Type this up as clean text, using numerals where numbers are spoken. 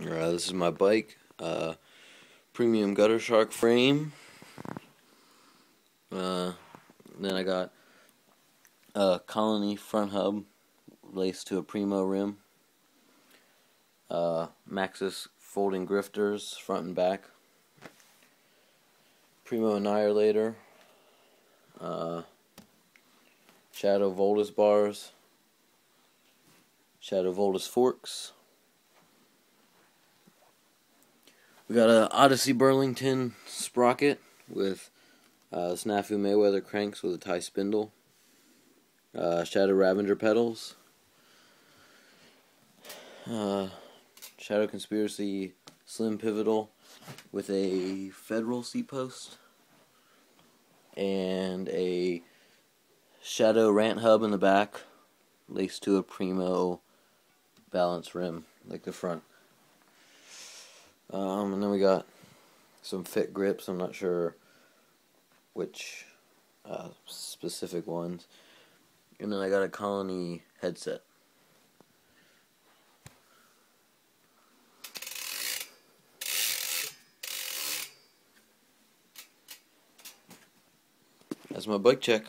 This is my bike, premium guttershark frame. Then I got a Colony front hub laced to a Primo rim. Maxxis folding grifters front and back. Primo annihilator. Shadow Voltus bars. Shadow Voltus forks. We got a Odyssey Burlington sprocket with Snafu Mayweather cranks with a tie spindle. Shadow Ravager pedals. Shadow Conspiracy slim pivotal with a Federal seat post. And a Shadow Rant hub in the back laced to a Primo balance rim like the front. And then we got some fit grips. I'm not sure which specific ones. And then I got a Colony headset. That's my bike check.